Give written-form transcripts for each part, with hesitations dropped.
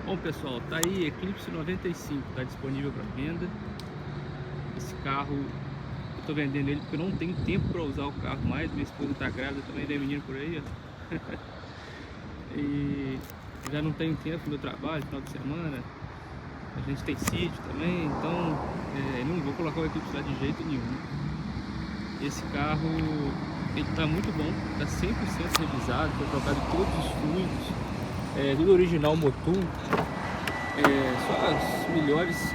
Bom pessoal, tá aí Eclipse 95, tá disponível para venda. Esse carro eu tô vendendo ele porque eu não tenho tempo para usar o carro mais. Minha esposa tá grávida também, tem menino por aí, ó. E já não tenho tempo no meu trabalho, final de semana. A gente tem sítio também, então não vou colocar o Eclipse lá de jeito nenhum. Esse carro, ele tá muito bom, tá 100% revisado, foi trocado todos os fluidos. Tudo original Motul, só as melhores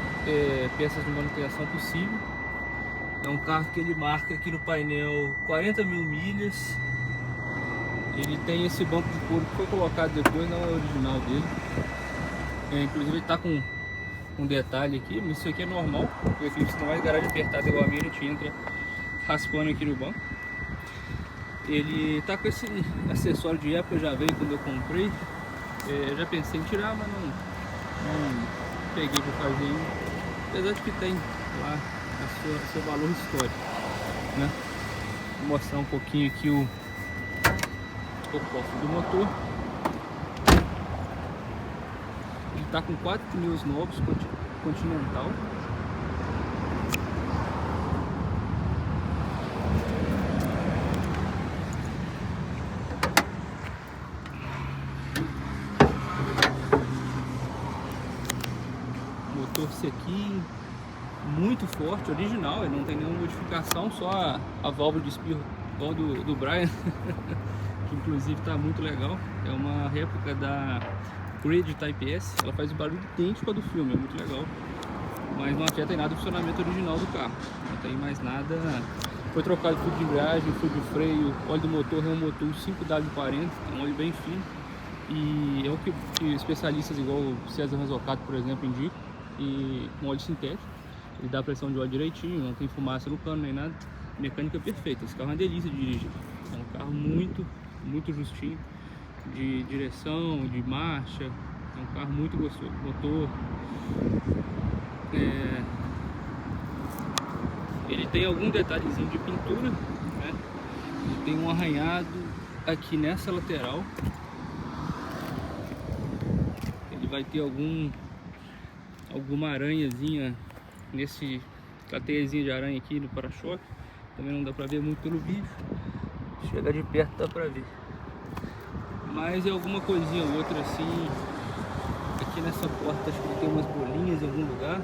peças de manutenção possível. É um carro que ele marca aqui no painel 40 mil milhas. Ele tem esse banco de couro que foi colocado depois, não é o original dele. Inclusive ele está com um detalhe aqui, mas isso aqui é normal. O Eclipse não vai garagem apertada igual a minha, a gente entra raspando aqui no banco. Ele está com esse acessório de época, já veio quando eu comprei. Eu já pensei em tirar, mas não peguei para fazer ainda. Apesar de que tem lá seu valor histórico, né? Vou mostrar um pouquinho aqui o cofre do motor. Ele está com 4 pneus novos, Continental. Motor sequinho, muito forte, original, ele não tem nenhuma modificação, só a válvula de espirro igual do Brian, que inclusive está muito legal. É uma réplica da Grid Type S, ela faz um barulho idêntico ao do filme, é muito legal, mas não afeta em nada o funcionamento original do carro, não tem mais nada. Foi trocado fluido de embreagem, fluido de freio, óleo do motor, é um motor 5W40, é um óleo bem fino, e é o que especialistas igual o César Ranzoccato, por exemplo, indicam. E com óleo sintético, ele dá a pressão de óleo direitinho, não tem fumaça no cano nem nada, mecânica perfeita. Esse carro é uma delícia de dirigir, é um carro muito justinho de direção, de marcha, é um carro muito gostoso. Motor, ele tem algum detalhezinho de pintura, né? Ele tem um arranhado aqui nessa lateral, ele vai ter alguma aranhazinha nesse teiazinha de aranha aqui no para-choque. Também não dá pra ver muito pelo vídeo, chegar de perto dá pra ver, mas é alguma coisinha ou outra assim. Aqui nessa porta acho que tem umas bolinhas em algum lugar,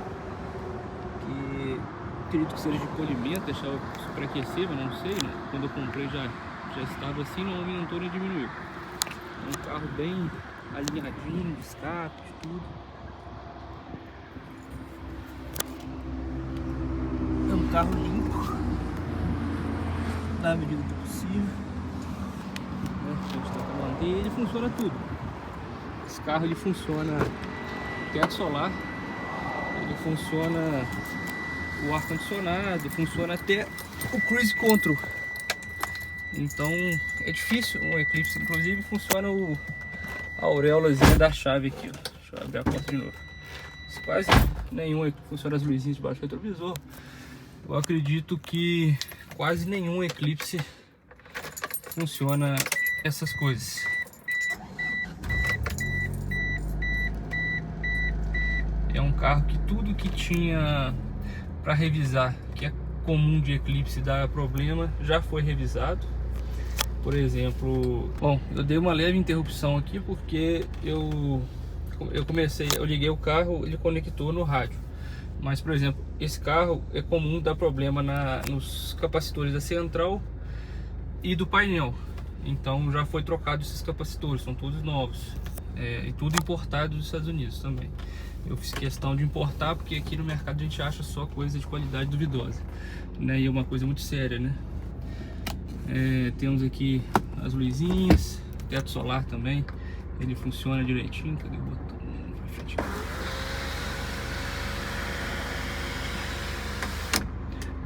que acredito que seja de polimento, deixar superaquecer, mas não sei, né? Quando eu comprei já estava assim, não aumentou nem diminuiu. É um carro bem alinhadinho, de escape, de tudo. É um carro limpo, na medida do possível, né? A gente tenta manter, ele funciona tudo. Esse carro ele funciona teto solar, ele funciona o ar condicionado, funciona até o cruise control. Então é difícil um Eclipse, inclusive funciona a auréolazinha da chave aqui, ó. Deixa eu abrir a porta de novo. Quase nenhum funciona as luzinhas de baixo do retrovisor. Eu acredito que quase nenhum Eclipse funciona essas coisas. É um carro que tudo que tinha para revisar, que é comum de Eclipse dar problema, já foi revisado. Por exemplo, bom, eu dei uma leve interrupção aqui porque eu liguei o carro, ele conectou no rádio. Mas, por exemplo, esse carro é comum dar problema nos capacitores da central e do painel. Então já foi trocado esses capacitores, são todos novos. E tudo importado dos Estados Unidos também. Eu fiz questão de importar porque aqui no mercado a gente acha só coisa de qualidade duvidosa, né? E é uma coisa muito séria, né? Temos aqui as luzinhas, teto solar também, ele funciona direitinho. Cadê o botão?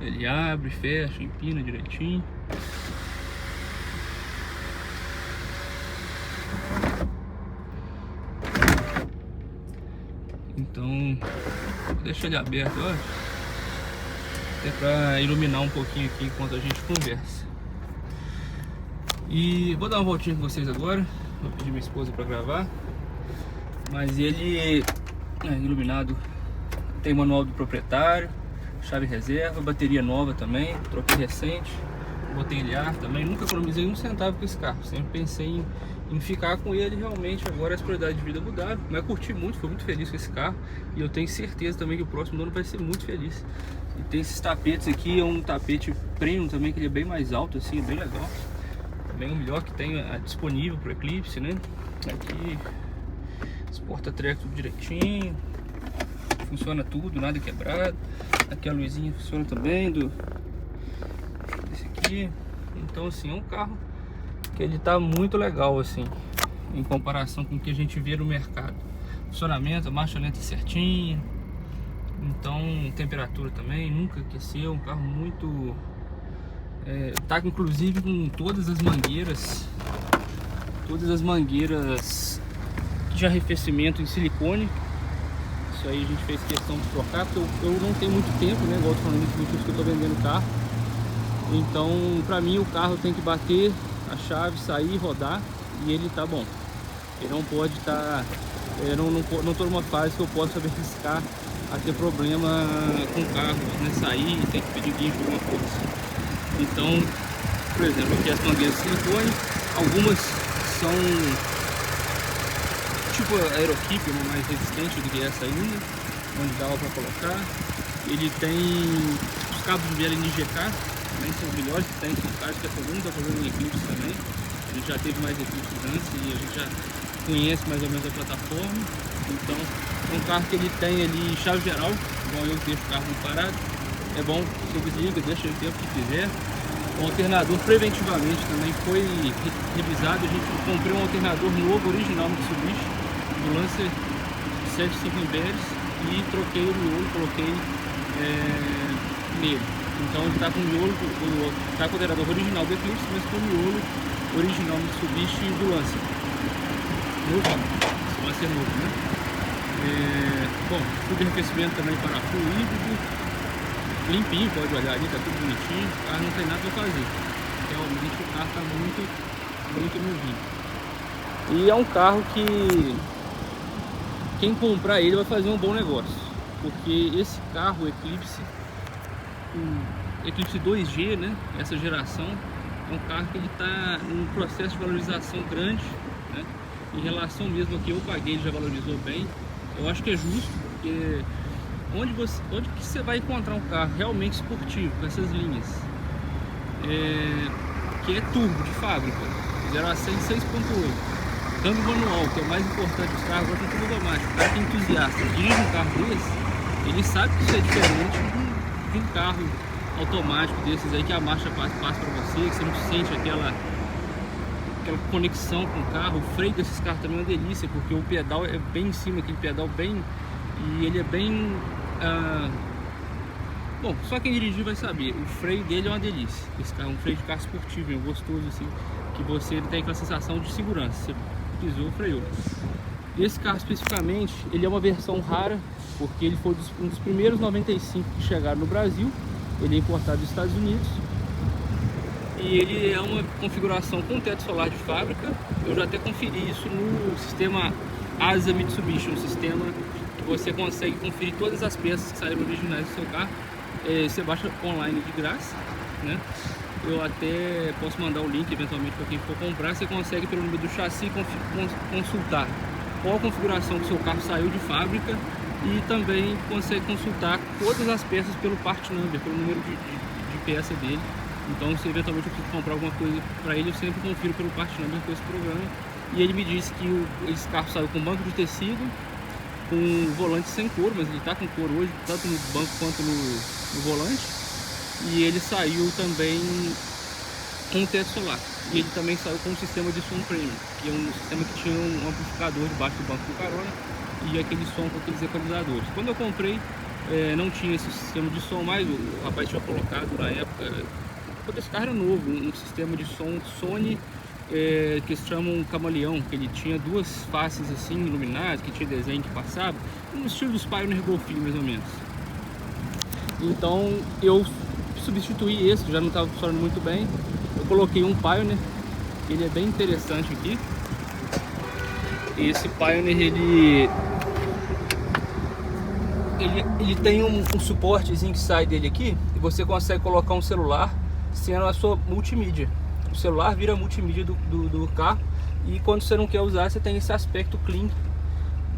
Ele abre, fecha, empina direitinho. Então, vou deixar ele aberto, ó, até para iluminar um pouquinho aqui enquanto a gente conversa. E vou dar uma voltinha com vocês agora. Vou pedir minha esposa para gravar. Mas ele é iluminado, tem manual do proprietário, chave reserva, bateria nova também, troquei recente, botei ele ar também. Nunca economizei um centavo com esse carro, sempre pensei em ficar com ele. Realmente agora as prioridades de vida mudaram, mas curti muito, fui muito feliz com esse carro, e eu tenho certeza também que o próximo dono vai ser muito feliz. E tem esses tapetes aqui, é um tapete premium também, que ele é bem mais alto assim, é bem legal, bem o melhor que tem disponível para o Eclipse, né? Aqui os porta-treco tudo direitinho, funciona tudo, nada quebrado. Aqui a luzinha funciona também esse aqui. Então assim, é um carro que ele tá muito legal assim, em comparação com o que a gente vê no mercado. Funcionamento, a marcha lenta certinha, então temperatura também, nunca aqueceu. Um carro muito tá inclusive com todas as mangueiras de arrefecimento em silicone. Isso aí a gente fez questão de trocar, porque eu não tenho muito tempo, né? Igual eu tô falando nesse vídeo que eu tô vendendo o carro. Então, pra mim, o carro tem que bater a chave, sair, rodar, e ele tá bom. Ele não pode estar... não tô numa fase que eu possa me arriscar a ter problema com o carro, né? Sair e ter que pedir guincho, alguma coisa. Então, por exemplo, aqui as mangueiras de silicone, algumas são tipo Aerokeep, uma mais resistente do que essa ainda, onde dava para colocar. Ele tem os cabos de LNGK, também são os melhores que tem, são caros que todo mundo está fazendo em Eclipse também. A gente já teve mais Eclipse antes e a gente já conhece mais ou menos a plataforma. Então é um carro que ele tem ali chave geral, igual eu deixo o carro parado. É bom, você desliga, deixa ele o tempo que quiser. O alternador preventivamente também foi revisado. A gente comprou um alternador novo, original Mitsubishi, do Lancer 75 amperes, e troquei o miolo, coloquei nele. Então ele está com o miolo, está com o alternador original do Eclipse, mas com o miolo original Mitsubishi do Lancer. Novo, esse Lancer novo, né? Bom, tudo de arrefecimento também, parafuso híbrido. Limpinho, pode olhar ali, tá tudo bonitinho. O carro não tem nada para fazer. Realmente o carro tá muito novinho. E é um carro que quem comprar ele vai fazer um bom negócio. Porque esse carro, o Eclipse 2G, né? Essa geração, é um carro que ele tá num processo de valorização grande, né? Em relação mesmo ao que eu paguei, ele já valorizou bem. Eu acho que é justo, porque onde que você vai encontrar um carro realmente esportivo com essas linhas, que é turbo de fábrica, 0 a 100 6.8, câmbio manual, que é o mais importante dos carros, agora tem tudo automático. O cara que é entusiasta, dirige um carro desse, ele sabe que isso é diferente de um carro automático desses aí, que a marcha passa para você, que você não sente aquela conexão com o carro. O freio desses carros também é uma delícia, porque o pedal é bem em cima, aquele pedal bem, e ele é bem... bom, só quem dirigir vai saber. O freio dele é uma delícia. Esse carro é um freio de carro esportivo, é gostoso assim, que você tem aquela sensação de segurança. Você pisou, freou. Esse carro especificamente, ele é uma versão rara, porque ele foi um dos primeiros 95 que chegaram no Brasil. Ele é importado dos Estados Unidos. E ele é uma configuração com teto solar de fábrica. Eu já até conferi isso no sistema Asa Mitsubishi, um sistema que você consegue conferir todas as peças que saíram originais do seu carro. Você baixa online de graça, né? Eu até posso mandar o link eventualmente para quem for comprar. Você consegue pelo número do chassi consultar qual a configuração do seu carro saiu de fábrica, e também consegue consultar todas as peças pelo part number, pelo número de peça dele. Então, se eventualmente eu preciso comprar alguma coisa para ele, eu sempre confiro pelo part number com esse programa. E ele me disse que esse carro saiu com banco de tecido, com volante sem couro, mas ele está com couro hoje, tanto no banco quanto no volante. E ele saiu também com teto solar. E ele também saiu com um sistema de som premium, que é um sistema que tinha um amplificador debaixo do banco do carona e aquele som com aqueles equalizadores. Quando eu comprei, não tinha esse sistema de som mais, o rapaz tinha colocado na época, quando esse carro era novo, um sistema de som Sony, que se chama um camaleão, que ele tinha duas faces assim iluminadas, que tinha desenho que passava, no estilo dos Pioneer Golfinho mais ou menos. Então eu substituí esse, que já não estava funcionando muito bem. Eu coloquei um Pioneer, ele é bem interessante aqui. Esse Pioneer ele tem um suportezinho que sai dele aqui e você consegue colocar um celular sendo a sua multimídia. O celular vira multimídia do carro, e quando você não quer usar, você tem esse aspecto clean,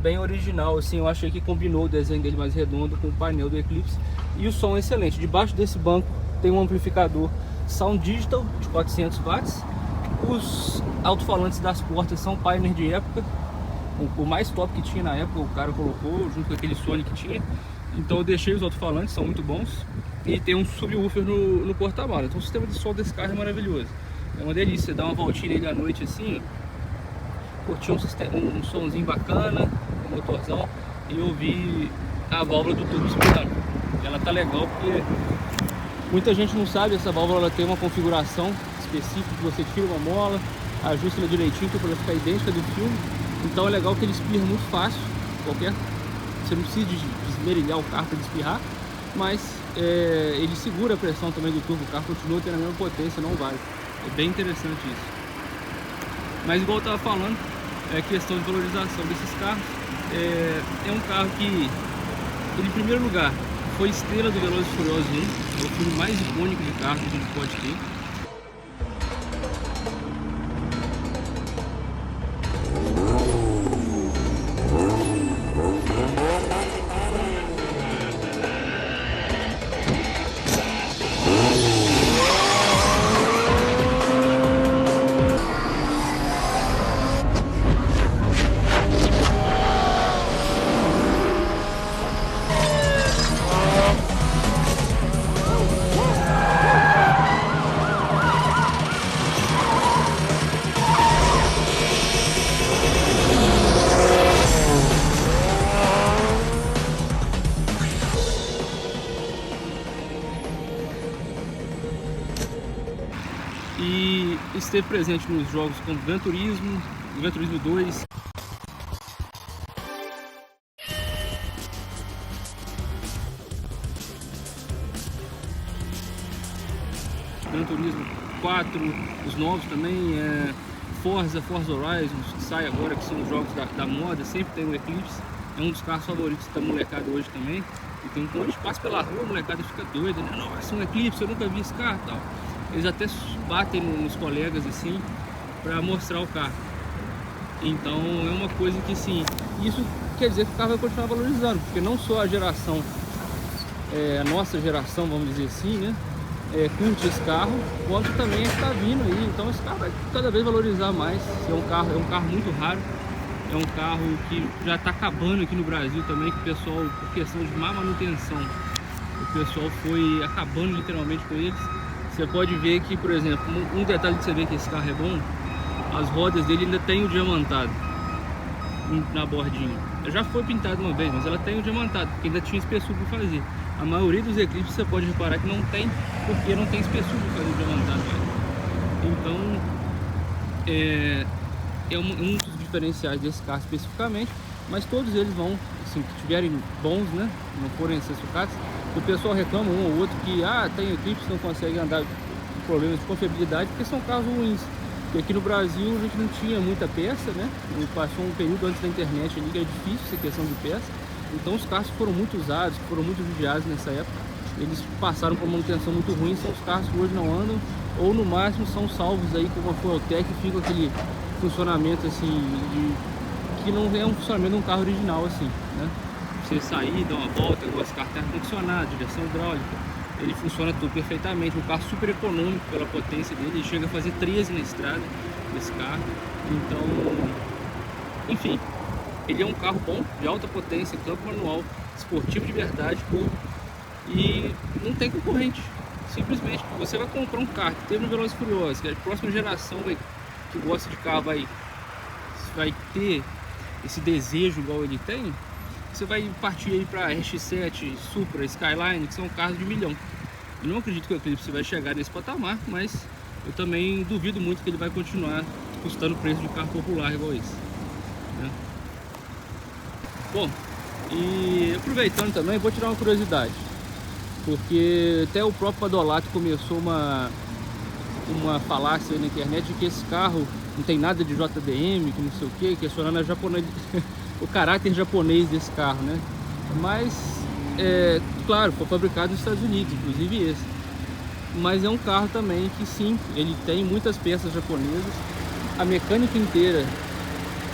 bem original, assim. Eu achei que combinou o desenho dele mais redondo com o painel do Eclipse, e o som é excelente. Debaixo desse banco tem um amplificador Sound Digital de 400 watts. Os alto-falantes das portas são Pioneer de época, o mais top que tinha na época, o cara colocou junto com aquele Sony que tinha. Então eu deixei os alto-falantes, são muito bons. E tem um subwoofer no porta-malas. Então o sistema de som desse carro é maravilhoso. É uma delícia, você dá uma voltinha nele à noite assim, ó, curtir um somzinho bacana, um motorzão, e ouvir a válvula do turbo espirando. Ela tá legal porque muita gente não sabe, essa válvula ela tem uma configuração específica que você tira uma mola, ajusta ela direitinho para ela ficar idêntica do filme. Então é legal que ele espirra muito fácil, você não precisa desmerilhar o carro para espirrar, mas ele segura a pressão também do turbo, o carro continua tendo a mesma potência, não vai. É bem interessante isso. Mas igual eu estava falando, é questão de valorização desses carros. É um carro que, ele, em primeiro lugar, foi estrela do Velozes e Furiosos 1, é o filme mais icônico de carro que a gente pode ter. E esteve presente nos jogos como Gran Turismo 2, Gran Turismo 4, os novos também, Forza Horizon, que sai agora, que são os jogos da moda, sempre tem o Eclipse, é um dos carros favoritos da molecada hoje também. Então quando a gente passa pela rua, a molecada fica doida, né? Nossa, um Eclipse, eu nunca vi esse carro e tal. Eles até batem nos colegas assim para mostrar o carro. Então é uma coisa que, sim, isso quer dizer que o carro vai continuar valorizando, porque não só a geração, a nossa geração, vamos dizer assim, né, curte esse carro, quanto também a que está vindo aí. Então esse carro vai cada vez valorizar mais. É um carro muito raro, é um carro que já está acabando aqui no Brasil também, que o pessoal, por questão de má manutenção, o pessoal foi acabando literalmente com eles. Você pode ver que, por exemplo, um detalhe que você vê que esse carro é bom, as rodas dele ainda tem o diamantado na bordinha. Já foi pintado uma vez, mas ela tem o diamantado, porque ainda tinha espessura para fazer. A maioria dos Eclipse você pode reparar que não tem, porque não tem espessura para fazer o diamantado. Então, é um dos diferenciais desse carro especificamente, mas todos eles vão, assim, que tiverem bons, né, não forem ser sucatas. O pessoal reclama um ou outro que tem Eclipse, não consegue andar com problemas de confiabilidade, porque são carros ruins. E aqui no Brasil a gente não tinha muita peça, né? Passou um período antes da internet ali que era difícil essa questão de peça. Então os carros foram muito usados, foram muito judiados nessa época. Eles passaram por uma manutenção muito ruim, são os carros que hoje não andam, ou no máximo são salvos aí com uma Fueltech e fica aquele funcionamento assim, que não é um funcionamento de um carro original assim, né? Você sair, dar uma volta, igual esse carro tem ar-condicionado, direção hidráulica, ele funciona tudo perfeitamente. Um carro super econômico pela potência dele, ele chega a fazer 13 na estrada, esse carro. Então, enfim, ele é um carro bom, de alta potência, campo manual, esportivo de verdade, e não tem concorrente. Simplesmente, você vai comprar um carro que teve no Velozes e Furiosos, que a próxima geração que gosta de carro vai ter esse desejo igual ele tem. Você vai partir aí para RX-7, Supra, Skyline, que são carros de $1 milhão. Eu não acredito que o Eclipse vai chegar nesse patamar, mas eu também duvido muito que ele vai continuar custando o preço de carro popular igual esse, né? Bom, e aproveitando também, vou tirar uma curiosidade, porque até o próprio Padolato começou uma falácia aí na internet de que esse carro não tem nada de JDM, que não sei o que, questionando a japonês, o caráter japonês desse carro, né? Mas, claro, foi fabricado nos Estados Unidos, inclusive esse. Mas é um carro também que sim, ele tem muitas peças japonesas, a mecânica inteira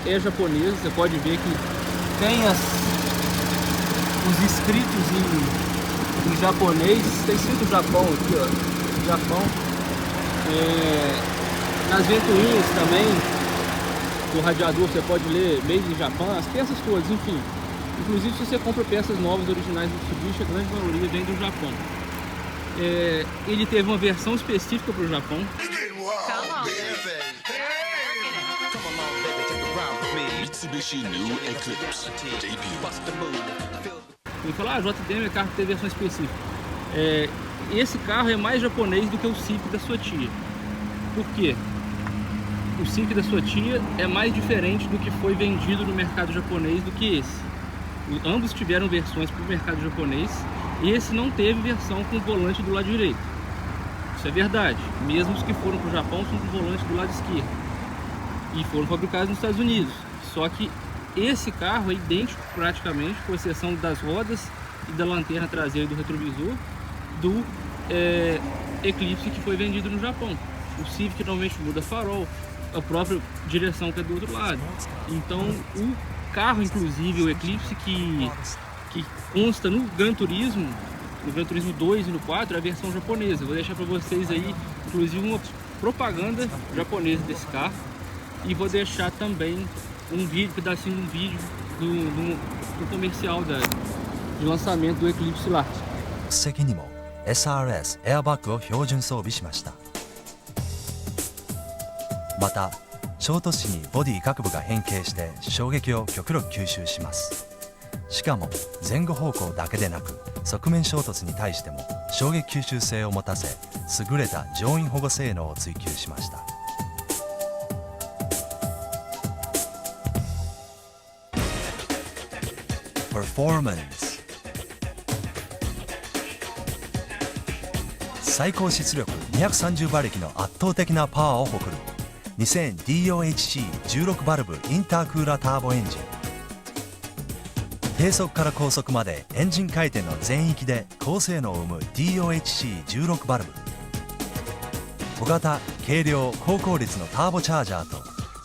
é japonesa, você pode ver que tem os escritos em japonês, tem escrito Japão aqui, ó, Japão. Nas ventoinhas também, do radiador você pode ler Made in Japan, as peças todas, enfim. Inclusive se você compra peças novas originais do Mitsubishi, a grande maioria vem do Japão. Ele teve uma versão específica para o Japão. Mitsubishi New Eclipse debut. Ele falou, JDM é carro que tem versão específica. Esse carro é mais japonês do que o Civic da sua tia. Por quê? O Civic da sua tia é mais diferente do que foi vendido no mercado japonês do que esse. Ambos tiveram versões para o mercado japonês. E esse não teve versão com volante do lado direito. Isso é verdade. Mesmo os que foram para o Japão são com volante do lado esquerdo. E foram fabricados nos Estados Unidos. Só que esse carro é idêntico praticamente, com exceção das rodas e da lanterna traseira e do retrovisor, do Eclipse que foi vendido no Japão. O Civic normalmente muda farol, a própria direção que é do outro lado. Então o carro, inclusive o Eclipse que consta no Gran Turismo 2 e no 4, é a versão japonesa. Vou deixar para vocês aí, inclusive, uma propaganda japonesa desse carro. E vou deixar também um vídeo, pedacinho de um vídeo do comercial de lançamento do Eclipse lá. 席にも SRS エアバッグを標準装備しました。また衝突時にボディ各部が変形して衝撃を極力吸収します。しかも前後方向だけでなく側面衝突に対しても衝撃吸収性を持たせ優れた乗員保護性能を追求しました。Performance 最高出力230馬力の圧倒的なパワーを誇る 2000DOHC16 バルブインタークーラーターボエンジン。低速から高速までエンジン回転の全域で高性能を生む DOHC16 バルブ。小型軽量高効率のターボチャージャーと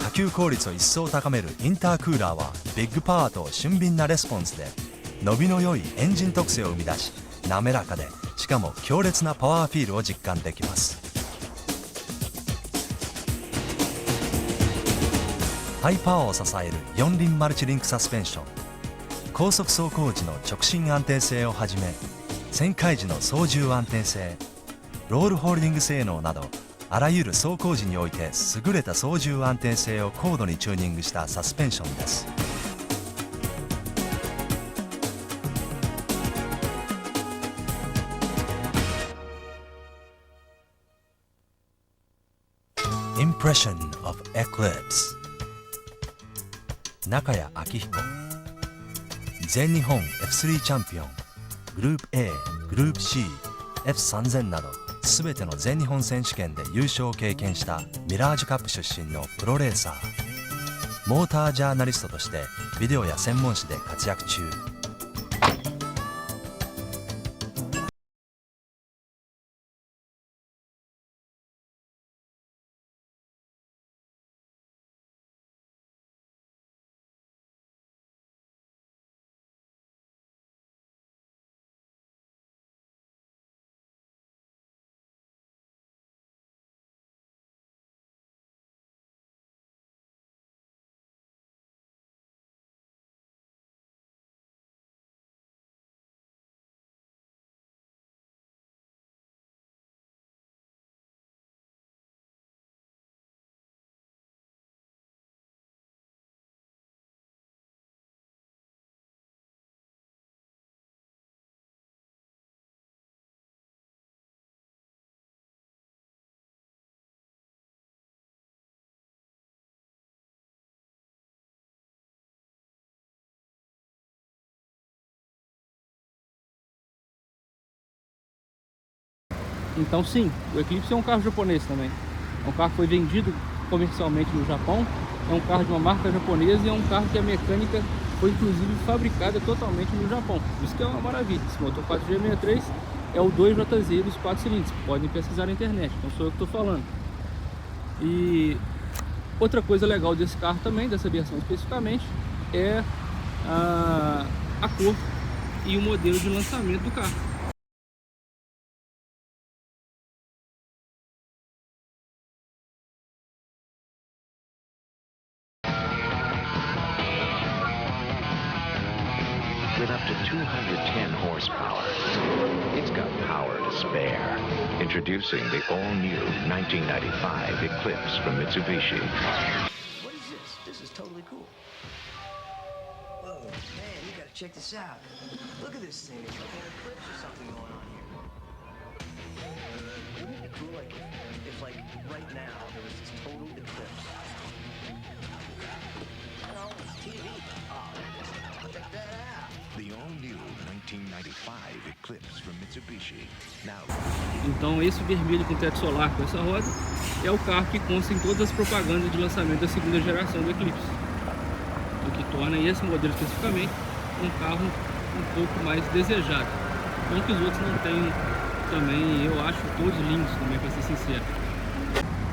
波及効率を一層高めるインタークーラーはビッグパワーと俊敏なレスポンスで伸びの良いエンジン特性を生み出し、滑らかでしかも強烈なパワーフィールを実感できます。ハイパワーを支える4輪マルチリンクサスペンション、高速走行時の直進安定性をはじめ旋回時の操縦安定性、ロールホールディング性能などあらゆる走行時において優れた操縦安定性を高度にチューニングしたサスペンションです。Impression of Eclipse 中谷明彦、全日本 F3 チャンピオン、グループ A、グループ C、F3000 など全ての全日本選手権で優勝を経験したミラージュカップ出身のプロレーサー、モータージャーナリストとしてビデオや専門誌で活躍中。Então sim, o Eclipse é um carro japonês também. É um carro que foi vendido comercialmente no Japão. É um carro de uma marca japonesa e é um carro que a mecânica foi inclusive fabricada totalmente no Japão. Isso que é uma maravilha. Esse motor 4G63 é o 2JZ dos 4 cilindros. Podem pesquisar na internet, não sou eu que estou falando. E outra coisa legal desse carro também, dessa versão especificamente, é a cor e o modelo de lançamento do carro. With up to 210 horsepower, it's got power to spare. Introducing the all-new 1995 Eclipse from Mitsubishi. What is this? This is totally cool. Whoa, man, you gotta check this out. Look at this thing. There's like an eclipse or something going on here. Wouldn't it be cool if like, right now, there was this total eclipse? No, it's TV. Oh, check that out. The all-new 1995 Eclipse from Mitsubishi. Now, Então esse vermelho com teto solar com essa roda é o carro que consta em todas as propagandas de lançamento da segunda geração do Eclipse, o que torna esse modelo especificamente um carro um pouco mais desejado. Não que os outros não tenham também, eu acho todos lindos também, para ser sincero.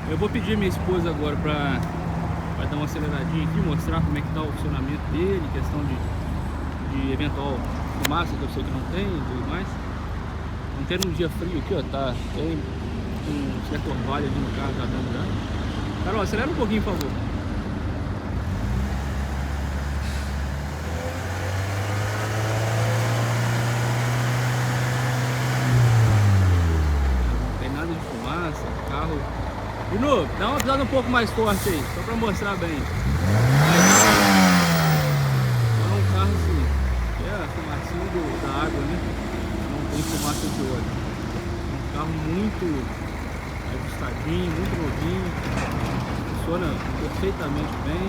Eu vou pedir minha esposa agora para dar uma aceleradinha aqui, mostrar como é que está o funcionamento dele, questão de eventual fumaça que eu sei que não tem e tudo mais. Não tendo um dia frio aqui, ó, tá tem um certo orvalho ali no carro, já dando já. Carol, acelera um pouquinho, por favor. Não tem nada de fumaça, carro. Bruno, dá uma pisada um pouco mais forte aí, só pra mostrar bem. É um carro assim, é a fumacinha da água, né? Não tem fumaça de óleo. É um carro muito ajustadinho, muito novinho, funciona perfeitamente bem.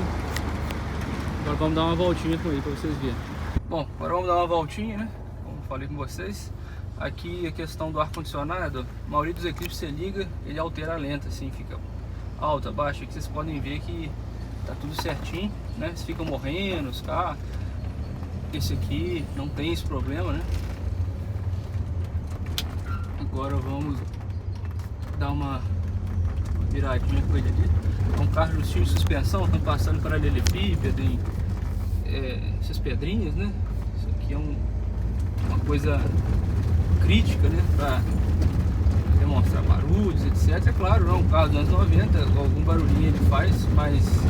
Agora vamos dar uma voltinha com ele para vocês verem. Bom, agora vamos dar uma voltinha, né? Como falei com vocês. Aqui a questão do ar-condicionado, a maioria dos Eclipse você liga, ele altera a lenta, assim, fica alta, baixa. Aqui vocês podem ver que tá tudo certinho, né? Você fica morrendo, os carros. Esse aqui não tem esse problema, né? Agora vamos dar uma viradinha com ele ali. É um carro justinho de suspensão, estão passando paralelepípedo, essas pedrinhas, né? Isso aqui é uma coisa crítica, né? Para demonstrar barulhos, etc. É claro, não é um carro dos anos 90, algum barulhinho ele faz, mas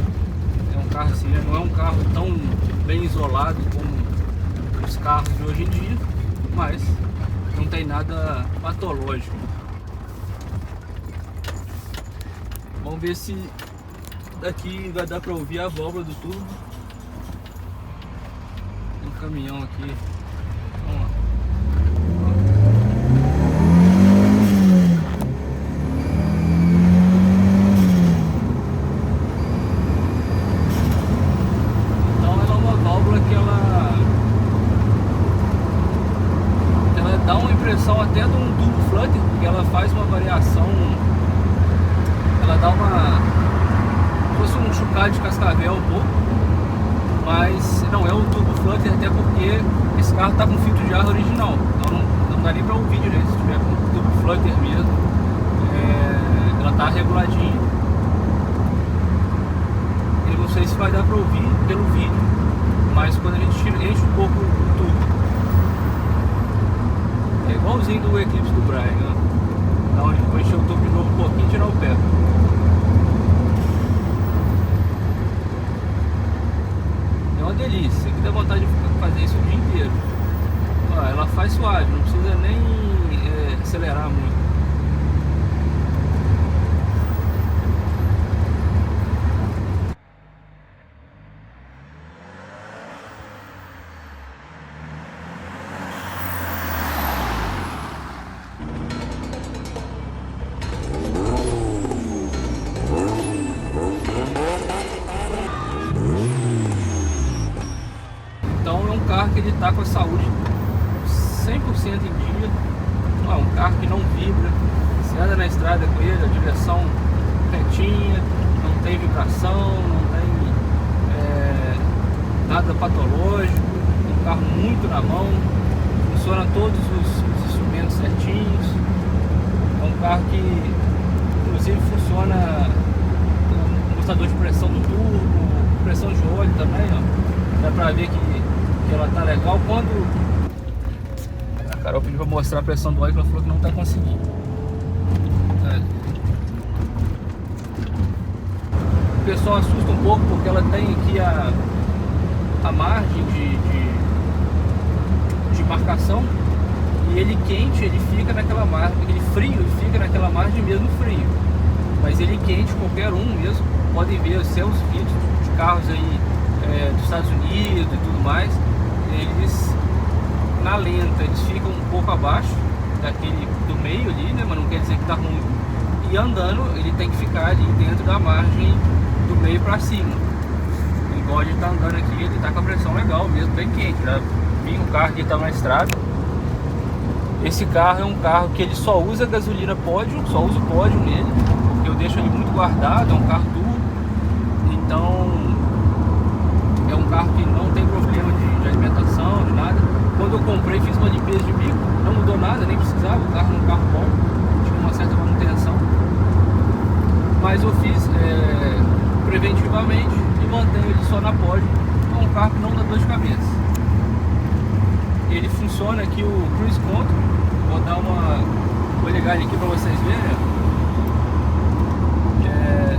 é um carro assim, né? Não é um carro tão bem isolado como os carros de hoje em dia, mas não tem nada patológico. Vamos ver se daqui vai dar para ouvir a válvula do tubo. Tem um caminhão aqui. Vamos lá. Então ela é uma válvula que ela dá uma impressão até de um tubo flutter, porque ela faz uma variação. Ela dá como se fosse um chocalho de cascavel um pouco, mas não é um tubo flutter, até porque esse carro está com filtro de ar original, então não dá nem para ouvir direito. Se tiver com tubo flutter mesmo, ela está reguladinha. Eu não sei se vai dar para ouvir pelo vídeo, mas quando a gente enche um pouco o tubo, é igualzinho do Eclipse do Brian, né? Dá onde depois encher o tubo de novo um pouquinho e tirar o pé. É uma delícia, aqui dá vontade de fazer isso o dia inteiro. Ó, ela faz suave, não precisa nem acelerar muito. Então é um carro que ele está com a saúde 100% em dia. É um carro que não vibra. Você anda na estrada com ele, a direção retinha, não tem vibração, não tem nada patológico, um carro muito na mão, funciona todos os instrumentos certinhos, é um carro que inclusive funciona o mostrador de pressão do turbo, pressão de óleo também, ó. Dá pra ver que ela tá legal. Quando a Carol pediu pra mostrar a pressão do óleo, ela falou que não tá conseguindo. O pessoal assusta um pouco porque ela tem aqui a margem de marcação, e ele quente, ele fica naquela margem, ele frio, ele fica naquela margem mesmo frio, mas ele quente, qualquer um mesmo, podem ver os seus vídeos de carros aí dos Estados Unidos e tudo mais, eles na lenta, eles ficam um pouco abaixo daquele do meio ali, né, mas não quer dizer que tá ruim, e andando, ele tem que ficar ali dentro da margem do meio para cima. Igual a gente tá andando aqui, ele tá com a pressão legal mesmo, bem quente, né? Vim o carro que tá na estrada. Esse carro é um carro que ele só usa gasolina pódio, só uso pódio nele, porque eu deixo ele muito guardado, é um carro duro, então é um carro que não tem problema de alimentação, de nada. Quando eu comprei, fiz uma limpeza de bico, não mudou nada, nem precisava, o carro é um carro bom, tinha uma certa manutenção, mas eu fiz preventivamente e mantenho ele só na pódio. É um carro que não dá dor de cabeça. Ele funciona aqui, o Cruise Control. Vou ligar ele aqui para vocês verem.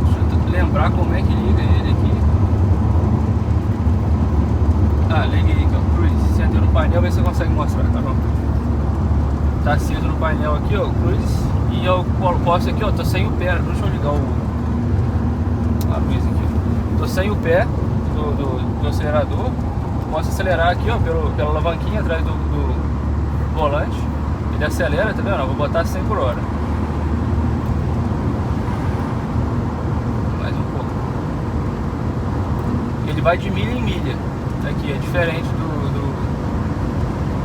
Deixa eu lembrar como é que liga ele aqui. Liguei aqui, ó, Cruise. Sentei no painel, vê se você consegue mostrar, tá bom? Tá aceso no painel aqui, ó, Cruise. E eu posso aqui, ó, tô sem o pé. Deixa eu ligar a luz aqui. Tô sem o pé do acelerador. Posso acelerar aqui, ó, pela alavanquinha atrás do volante. Ele acelera, tá vendo? Eu vou botar 100 por hora. Mais um pouco. Ele vai de milha em milha. Aqui é diferente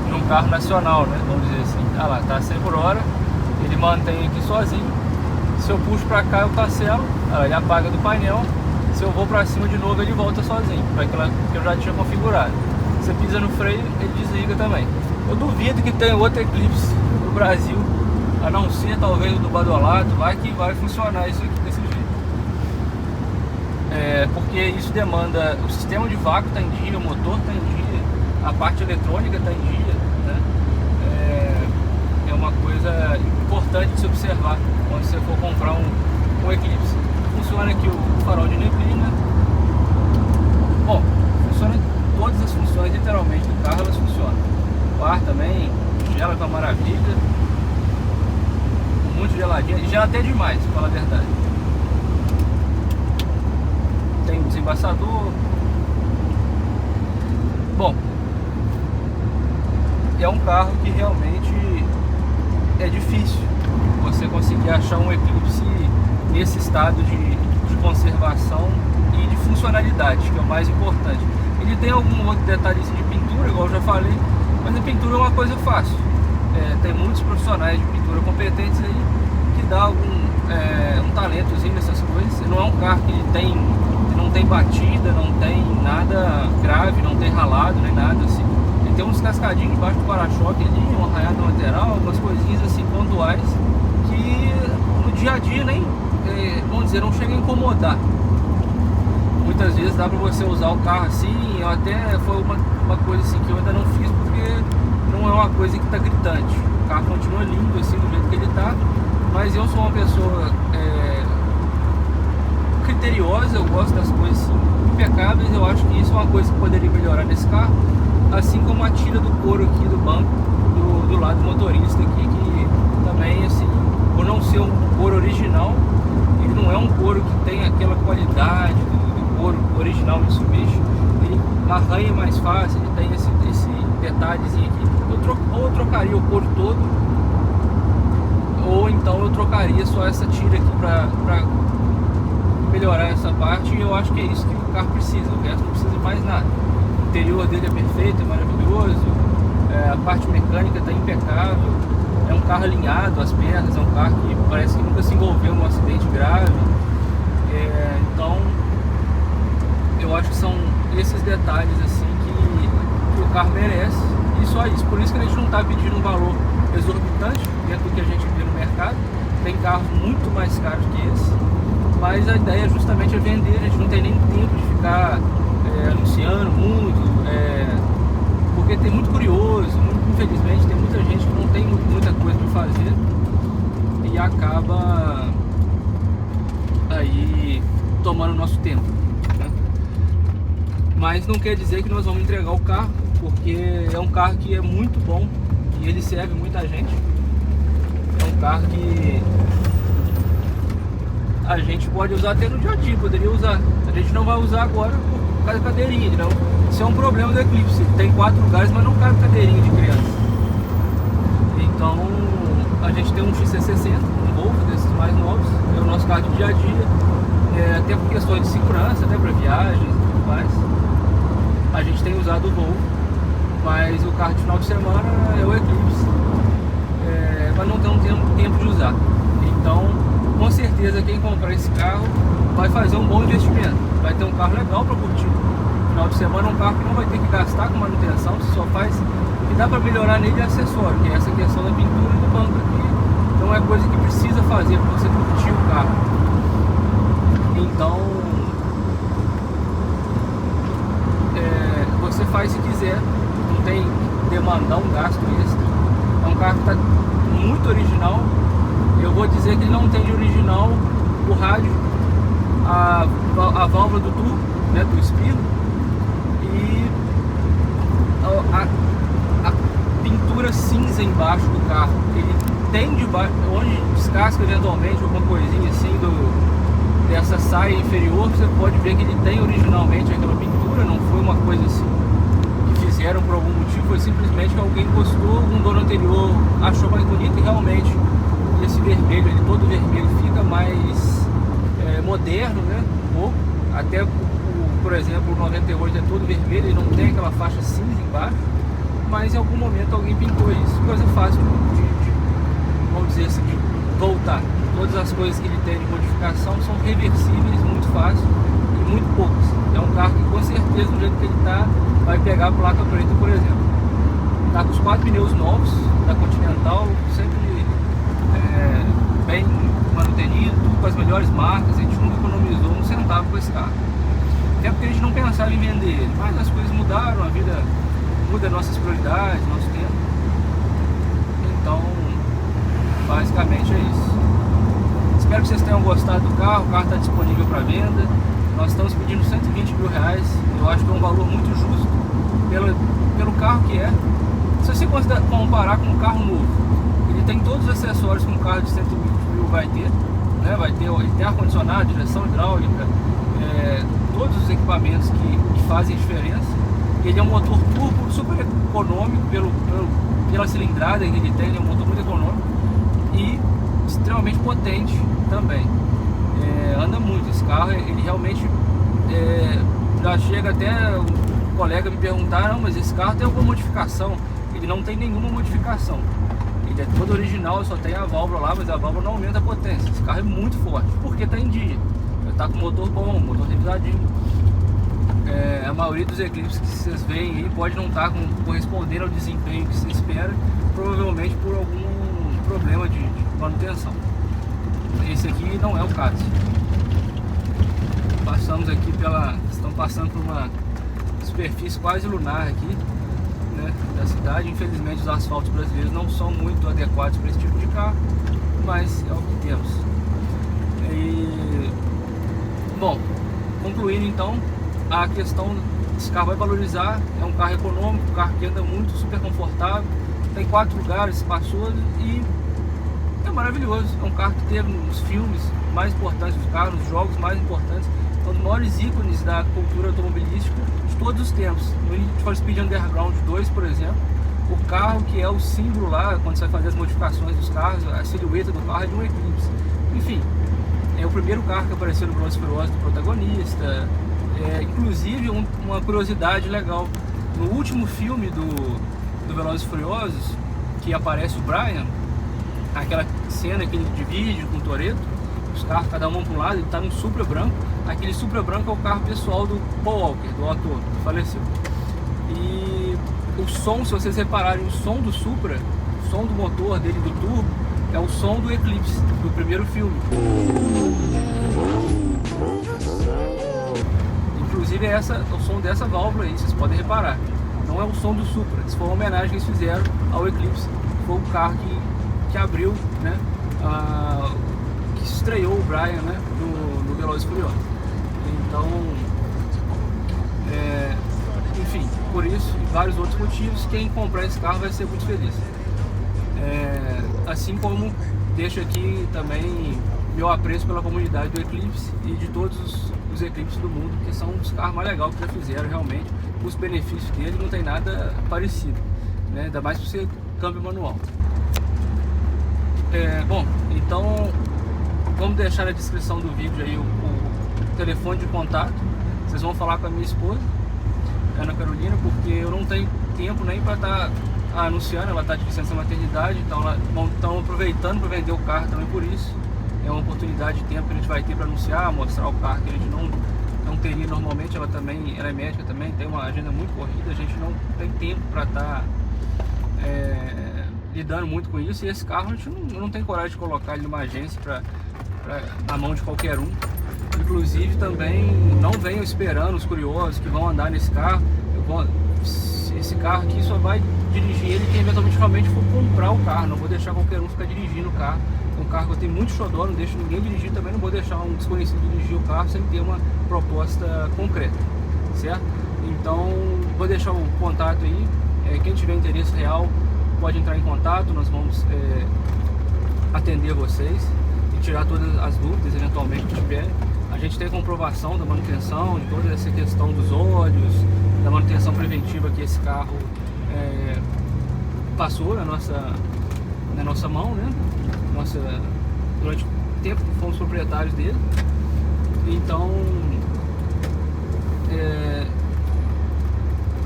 de um carro nacional, né? Vamos dizer assim. Ah lá, tá 100 por hora. Ele mantém aqui sozinho. Se eu puxo pra cá, eu cancelo. Ele apaga do painel. Se eu vou pra cima de novo, ele volta sozinho, para aquela que eu já tinha configurado. Você pisa no freio, ele desliga também. Eu duvido que tenha outro Eclipse no Brasil, a não ser talvez o do Badolato, que vai funcionar isso aqui desse jeito. Porque isso demanda, o sistema de vácuo está em dia, o motor está em dia, a parte eletrônica está em dia, né? É uma coisa importante de se observar quando você for comprar um Eclipse. Funciona aqui o farol de neblina. Bom, funciona todas as funções literalmente do carro, elas funcionam. O ar também gela com a maravilha, muito geladinho, gela até demais, pra falar a verdade. Tem um desembaçador. Bom, é um carro que realmente é difícil você conseguir achar um Eclipse nesse estado de conservação e de funcionalidade, que é o mais importante. Ele tem algum outro detalhezinho de pintura, igual eu já falei, mas a pintura é uma coisa fácil. Tem muitos profissionais de pintura competentes aí que dá um talentozinho nessas coisas. Não é um carro que não tem batida, não tem nada grave, não tem ralado, nem nada assim. Ele tem uns cascadinhos debaixo do para-choque ali, um arranhado lateral, algumas coisinhas assim pontuais que no dia a dia nem, vamos dizer, não chega a incomodar. Muitas vezes dá pra você usar o carro assim, até foi uma coisa assim que eu ainda não fiz porque não é uma coisa que tá gritante. O carro continua lindo assim do jeito que ele tá, mas eu sou uma pessoa criteriosa, eu gosto das coisas assim, impecáveis. Eu acho que isso é uma coisa que poderia melhorar nesse carro, assim como a tira do couro aqui do banco do lado do motorista aqui, que também assim, por não ser um couro original, ele não é um couro que tem aquela qualidade do couro original Mitsubishi. Ele arranha mais fácil, ele tem esse detalhezinho aqui. Ou eu trocaria o couro todo, ou então eu trocaria só essa tira aqui pra melhorar essa parte. E eu acho que é isso que o carro precisa, o resto não precisa de mais nada. O interior dele é perfeito, é maravilhoso, a parte mecânica está impecável, é um carro alinhado, as pernas, é um carro que parece que nunca se envolveu num acidente grave. Então eu acho que são esses detalhes assim que o carro merece, e só isso. Por isso que a gente não está pedindo um valor exorbitante dentro do que a gente vê no mercado. Tem carros muito mais caros que esse, mas a ideia justamente é vender. A gente não tem nem tempo de ficar anunciando muito, porque tem muito curioso, infelizmente tem muita gente que não tem muita coisa para fazer e acaba aí tomando nosso tempo, né? Mas não quer dizer que nós vamos entregar o carro, porque é um carro que é muito bom e ele serve muita gente. É um carro que a gente pode usar até no dia a dia, poderia usar. A gente não vai usar agora por causa da cadeirinha, não. Isso é um problema do Eclipse. Tem 4 lugares, mas não cabe cadeirinha de criança. Então a gente tem um XC60, um Volvo desses mais novos, é o nosso carro de dia a dia, até por questões de segurança, até para viagens e tudo mais. A gente tem usado o Volvo, mas o carro de final de semana é o Eclipse, mas não tem tempo de usar. Então, com certeza, quem comprar esse carro vai fazer um bom investimento, vai ter um carro legal para curtir. Final de semana é um carro que não vai ter que gastar com manutenção, você só faz o que dá para melhorar nele é acessório, que é essa questão da pintura do banco aqui. Então é coisa que precisa fazer para você curtir o carro. Então você faz se quiser, não tem que demandar um gasto extra. É um carro que está muito original. Eu vou dizer que ele não tem de original o rádio, a válvula do turbo, né, do espirro, e a pintura cinza embaixo do carro. Ele tem debaixo, onde descasca eventualmente alguma coisinha assim dessa saia inferior, você pode ver que ele tem originalmente aquela pintura, não foi uma coisa assim que fizeram por algum motivo, foi simplesmente que alguém gostou, um dono anterior achou mais bonito, e realmente esse vermelho, ele todo vermelho, fica mais moderno, né? Um pouco. Até por exemplo, o 98 é todo vermelho, ele não tem aquela faixa cinza embaixo, mas em algum momento alguém pintou isso. Coisa fácil de vamos dizer assim, de voltar. Todas as coisas que ele tem de modificação são reversíveis, muito fácil e muito poucas. É um carro que com certeza, do jeito que ele está, vai pegar a placa preta, por exemplo. Está com os 4 pneus novos da Continental, sempre bem manutenido, com as melhores marcas. A gente nunca economizou um centavo com esse carro. Até porque a gente não pensava em vender ele, mas as coisas mudaram, a vida muda nossas prioridades, nosso tempo. Então, basicamente é isso. Espero que vocês tenham gostado do carro. O carro está disponível para venda. Nós estamos pedindo R$120 mil. Eu acho que é um valor muito justo pelo carro que é. Se você comparar com um carro novo, ele tem todos os acessórios que um carro de 120 mil vai ter, né? Ele tem ar-condicionado, direção hidráulica, todos os equipamentos que fazem diferença. Ele é um motor turbo super econômico pela cilindrada que ele tem. Ele é um motor muito econômico e extremamente potente também. Anda muito esse carro. Ele realmente já chega até o colega me perguntar: não, mas esse carro tem alguma modificação? Ele não tem nenhuma modificação. Ele é todo original, só tem a válvula lá, mas a válvula não aumenta a potência. Esse carro é muito forte, porque está em dia. Ele está com motor bom, motor revisadinho. A maioria dos Eclipses que vocês veem aí pode não estar correspondendo ao desempenho que se espera, provavelmente por algum problema de manutenção. Esse aqui não é o caso. Estão passando por uma superfície quase lunar aqui, né, da cidade. Infelizmente os asfaltos brasileiros não são muito adequados para esse tipo de carro, mas é o que temos. Bom, concluindo então, a questão desse carro vai valorizar. É um carro econômico, um carro que anda muito, super confortável, tem 4 lugares espaçosos e é maravilhoso. É um carro que teve nos filmes mais importantes dos carros, nos jogos mais importantes, um dos maiores ícones da cultura automobilística de todos os tempos. No Need for Speed Underground 2, por exemplo, o carro que é o símbolo lá, quando você vai fazer as modificações dos carros, a silhueta do carro é de um Eclipse. Enfim, é o primeiro carro que apareceu no Velozes e Furiosos do protagonista. Inclusive, uma curiosidade legal: no último filme do Velozes e Furiosos, que aparece o Brian, aquela cena que ele divide com o Toretto, os carros, cada um para um lado. Ele está num Supra branco. Aquele Supra branco é o carro pessoal do Paul Walker, do ator que faleceu. E o som, se vocês repararem, o som do Supra, o som do motor dele, do turbo, é o som do Eclipse, do primeiro filme. Inclusive é o som dessa válvula aí, vocês podem reparar. Não é o som do Supra, isso foi uma homenagem que eles fizeram ao Eclipse. Foi o carro que abriu, né, que estreou o Brian, né, no Velozes e Furiosos. Então, enfim, por isso e vários outros motivos, quem comprar esse carro vai ser muito feliz. Assim como deixo aqui também meu apreço pela comunidade do Eclipse e de todos os Eclipses do mundo, que são os carros mais legais que já fizeram realmente. Os benefícios dele não tem nada parecido, né? Ainda mais por ser câmbio manual. Bom, então vamos deixar na descrição do vídeo aí o telefone de contato. Vocês vão falar com a minha esposa, Ana Carolina, porque eu não tenho tempo nem para estar anunciando. Ela está de licença maternidade, então estão aproveitando para vender o carro também por isso. É uma oportunidade de tempo que a gente vai ter para anunciar, mostrar o carro que a gente não teria normalmente. Ela é médica também, tem uma agenda muito corrida, a gente não tem tempo para estar lidando muito com isso. E esse carro a gente não tem coragem de colocar ele numa agência na mão de qualquer um. Inclusive também não venham esperando os curiosos que vão andar nesse carro. Esse carro aqui só vai dirigir ele quem eventualmente realmente for comprar o carro. Não vou deixar qualquer um ficar dirigindo o carro. Um carro que eu tenho muito xodó, não deixo ninguém dirigir também. Não vou deixar um desconhecido dirigir o carro sem ter uma proposta concreta, certo? Então vou deixar o contato aí. Quem tiver interesse real pode entrar em contato. Nós vamos atender vocês e tirar todas as dúvidas eventualmente que tiverem. A gente tem comprovação da manutenção, de toda essa questão dos óleos, da manutenção preventiva que esse carro passou na nossa mão, né? Durante o tempo que fomos proprietários dele. Então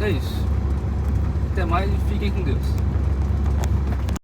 é isso. Até mais e fiquem com Deus.